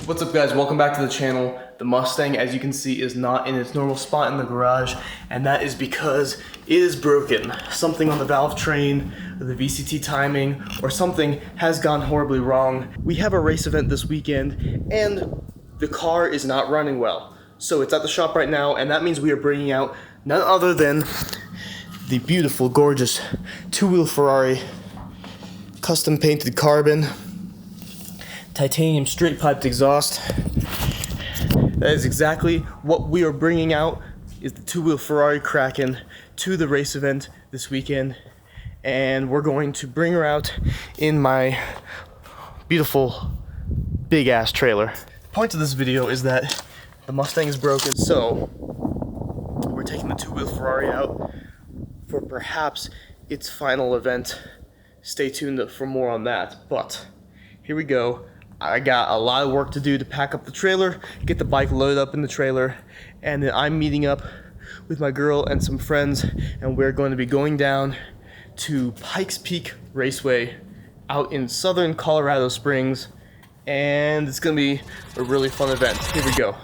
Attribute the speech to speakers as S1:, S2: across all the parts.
S1: What's up guys, welcome back to the channel. The Mustang, as you can see, is not in its normal spot in the garage, and that is because it is broken. Something on the valve train, the VCT timing, or something has gone horribly wrong. We have a race event this weekend, and the car is not running well. So it's at the shop right now, and that means we are bringing out none other than the beautiful, gorgeous two-wheel Ferrari, custom painted carbon, titanium straight piped exhaust. That is exactly what we are bringing out, is the two-wheel Ferrari Kraken to the race event this weekend. And we're going to bring her out in my beautiful big ass trailer. The point of this video is that the Mustang is broken, so we're taking the two-wheel Ferrari out for perhaps its final event. Stay tuned for more on that, but here we go. I got a lot of work to do to pack up the trailer, get the bike loaded up in the trailer, and then I'm meeting up with my girl and some friends, and we're going to be going down to Pikes Peak Raceway out in southern Colorado Springs, and it's going to be a really fun event. Here we go.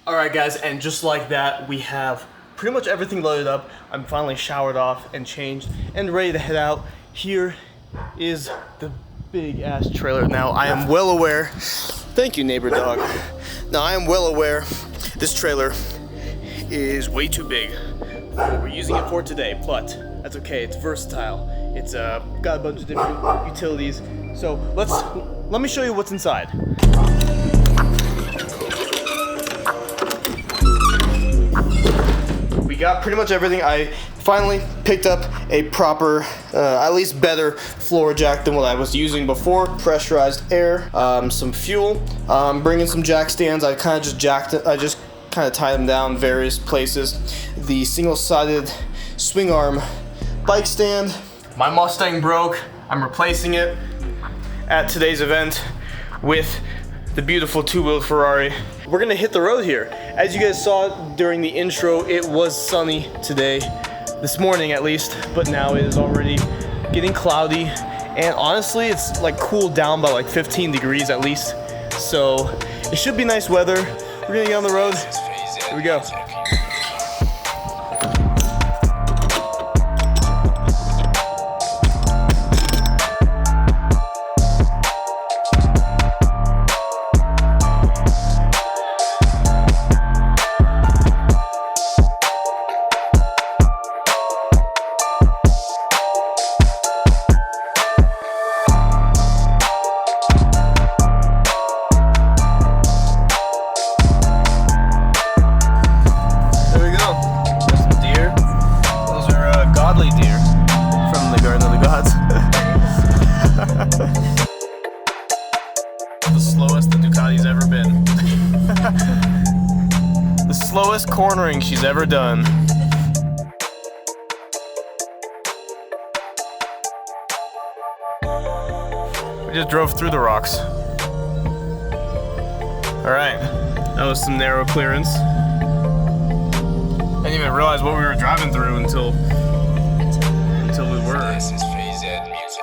S1: Alright guys, and just like that, we have pretty much everything loaded up. I'm finally showered off and changed and ready to head out. Here is the big ass trailer. Now I am well aware, thank you neighbor dog. Now I am well aware this trailer is way too big for what we're using it for today, but that's okay, it's versatile. It's got a bunch of different utilities. So let me show you what's inside. We got pretty much everything. I finally picked up a proper, at least better floor jack than what I was using before. Pressurized air, some fuel, bringing some jack stands. I kind of just jacked it. I just kind of tied them down various places. The single-sided swing arm bike stand. My Mustang broke. I'm replacing it at today's event with the beautiful two-wheel Ferrari. We're gonna hit the road here. As you guys saw during the intro, it was sunny today, this morning at least, but now it is already getting cloudy, and honestly, it's like cooled down by like 15 degrees at least, so it should be nice weather. We're gonna get on the road. Here we go. Deer from the Garden of the Gods. The slowest the Ducati's ever been. The slowest cornering she's ever done. We just drove through the rocks. Alright, that was some narrow clearance. I didn't even realize what we were driving through until we were. This is Portrayed music.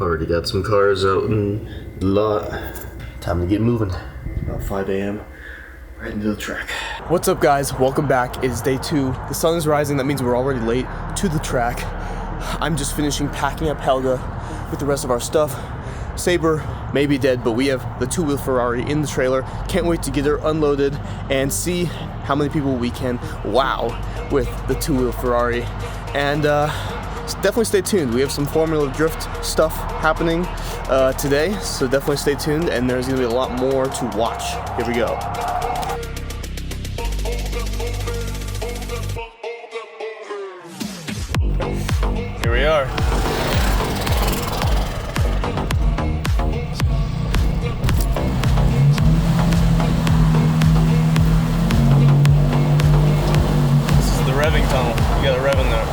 S1: Already got some cars out in the lot. Time to get moving. About 5 a.m. Right into the track. What's up guys, welcome back. It is day 2. The sun is rising, that means we're already late to the track. I'm just finishing packing up Helga with the rest of our stuff. Sabre may be dead, but we have the two-wheel Ferrari in the trailer. Can't wait to get her unloaded and see how many people we can wow with the two-wheel Ferrari. And definitely stay tuned. We have some Formula Drift stuff happening today, so definitely stay tuned, and there's gonna be a lot more to watch. Here we go. Here we are. tunnel. You gotta rev in there.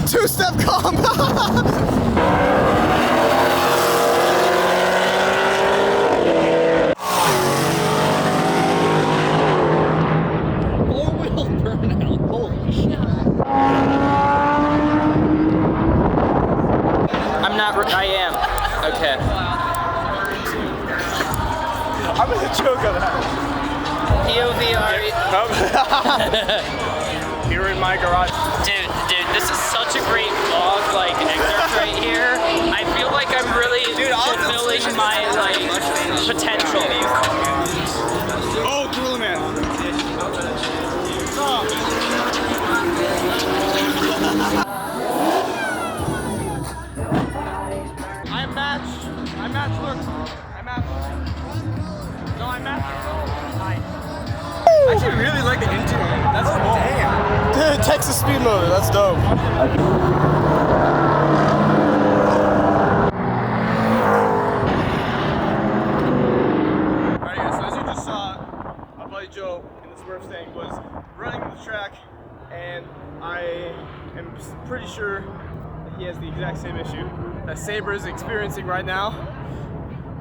S1: Two-step comp!
S2: Four-wheel burnout, holy shit. I'm not, I am. Okay.
S1: I'm gonna choke on that.
S2: POV.
S1: Here in my garage.
S2: Dude, this is such a great vlog, like, excerpt right here. I feel like I'm really fulfilling my, like, potential.
S1: Oh, Gorilla Man. I'm matched, look. I'm matched. No, I'm matched. Hi. I actually really like the engine. That's cool. Damn. Dude, Texas speed motor. That's dope. Alright guys, so as you just saw, my buddy Joe in the Smurf thing was running the track, and I am pretty sure that he has the exact same issue that Sabre is experiencing right now.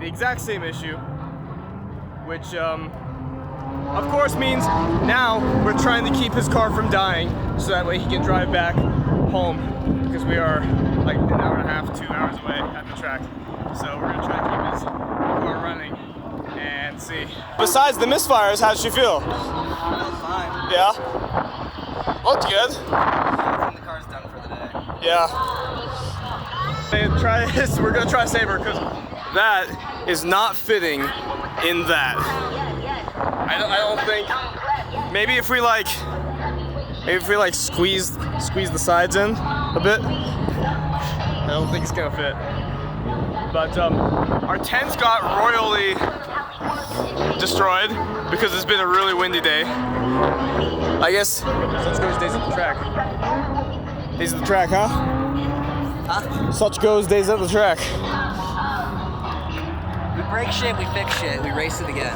S1: The exact same issue, which of course means now we're trying to keep his car from dying so that way he can drive back home, because we are like an hour and a half, 2 hours away at the track. So we're gonna try to keep his car running and see. Besides the misfires, how did you feel? Fine. Yeah? Looked good.
S3: I think the car's done for the day.
S1: Yeah. Hey, try this. We're gonna try Sabre because that is not fitting in that. I don't think. Maybe if we like squeeze the sides in a bit. I don't think it's gonna fit. But our tents got royally destroyed because it's been a really windy day. I guess. Such goes days at the track. Days at the track, huh?
S3: Huh?
S1: Such goes days at the track.
S3: We break shit, we fix shit, we race it again.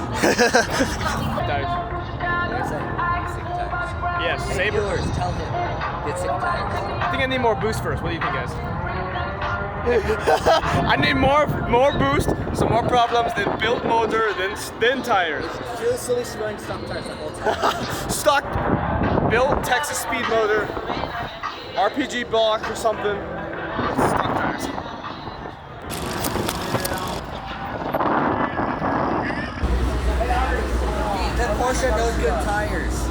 S1: Yes, Sabre.
S3: Viewers, tell him. Get sick of tires.
S1: I think I need more boost first. What do you think, guys? I need more boost, some more problems, then built motor, then tires.
S3: Feel silly going stock tires the whole time.
S1: Stock, built Texas speed motor, RPG block or something. Stock tires.
S3: That Porsche knows good tires.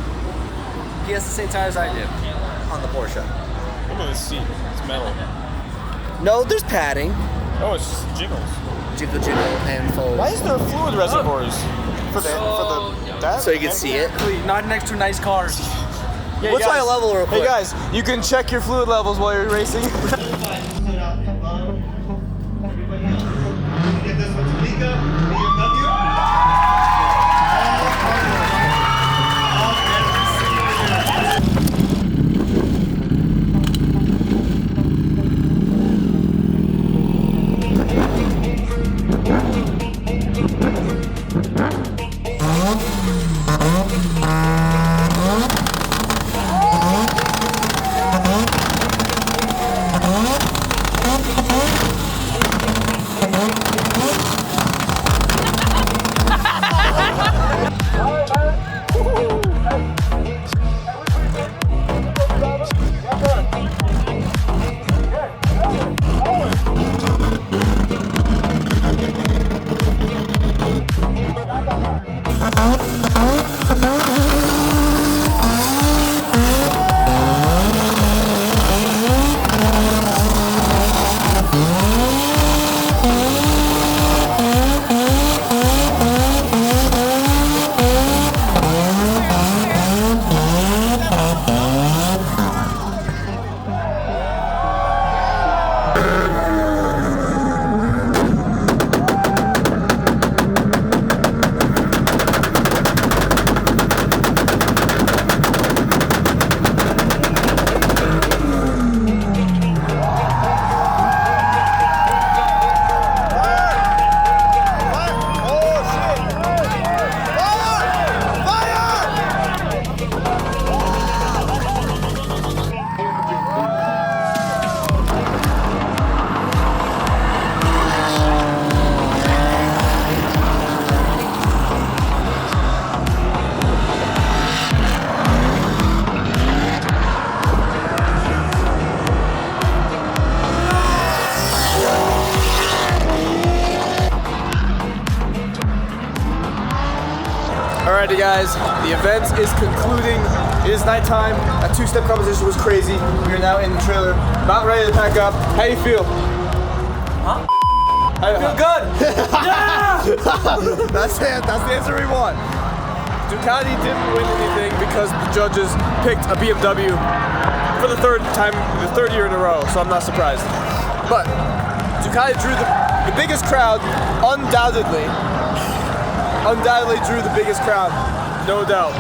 S3: He has the same tires I do on the Porsche.
S1: Look at this seat. It's metal.
S3: No, there's padding.
S1: Oh, it's just jiggles.
S3: Jiggle, and fold.
S1: Why is there fluid reservoirs for that?
S3: So you can see it.
S4: Not next to nice cars.
S1: Yeah,
S3: What's my level real quick?
S1: Hey guys, you can check your fluid levels while you're racing. Alrighty guys, the event is concluding. It is nighttime. That two-step competition was crazy. We are now in the trailer, about ready to pack up. How do you feel?
S3: Huh?
S1: I
S3: feel good!
S1: Yeah! That's it, that's the answer we want. Ducati didn't win anything because the judges picked a BMW for the third year in a row, so I'm not surprised. But Ducati drew the biggest crowd, undoubtedly drew the biggest crowd, no doubt.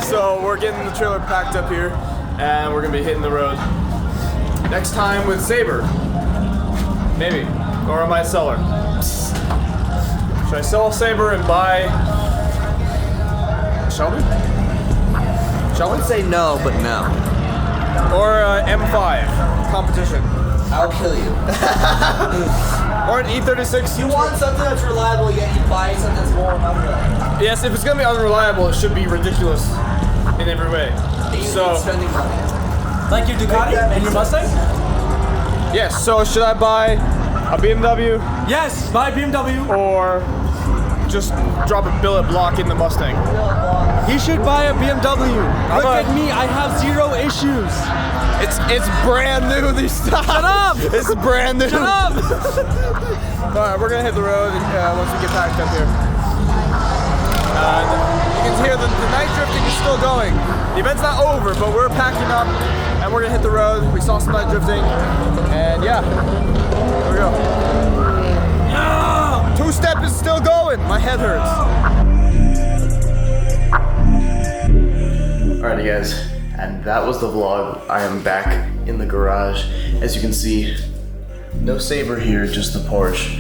S1: So we're getting the trailer packed up here, and we're gonna be hitting the road. Next time with Sabre, maybe, or I might sell her. Should I sell Sabre and buy Shelby?
S3: I would say no, but no.
S1: Or M5 competition.
S3: I'll kill you.
S1: Or an E36.
S3: You want something that's reliable, yet you buy something that's more unreliable.
S1: Yes, if it's gonna be unreliable, it should be ridiculous in every way. So
S3: spending money.
S4: Like your Ducati and your Mustang?
S1: yes. So should I buy a BMW
S4: Yes, buy BMW.
S1: or just drop a billet block in the Mustang?
S4: You should buy a BMW. Look
S1: a-
S4: at me, I have 0 issues.
S1: It's brand new. These stuff.
S4: Shut up!
S1: It's brand new.
S4: Shut up!
S1: All right, we're gonna hit the road once we get packed up here. You can hear the night drifting is still going. The event's not over, but we're packing up and we're gonna hit the road. We saw some night drifting, and yeah, here we go.
S4: No!
S1: Two-step is still going. My head hurts. Alrighty, guys, and that was the vlog. I am back in the garage. As you can see, no Sabre here, just the Porsche,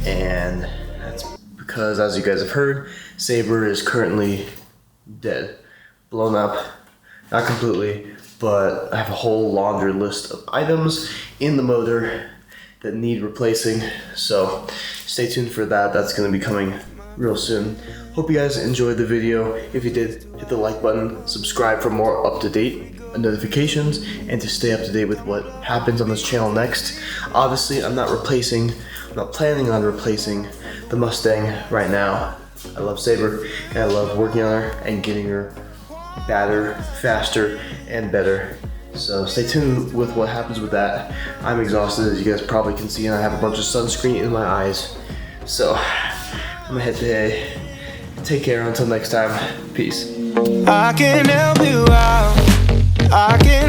S1: and that's because, as you guys have heard, Sabre is currently dead, blown up, not completely, but I have a whole laundry list of items in the motor that need replacing, so stay tuned for that. That's going to be coming real soon. Hope you guys enjoyed the video. If you did, hit the like button, subscribe for more up-to-date notifications, and to stay up to date with what happens on this channel next. Obviously, I'm not planning on replacing the Mustang right now. I love Sabre, and I love working on her and getting her badder, faster, and better. So stay tuned with what happens with that. I'm exhausted, as you guys probably can see, and I have a bunch of sunscreen in my eyes. So I'm gonna head to hay. Take care until next time. Peace.
S5: I can help you out. I can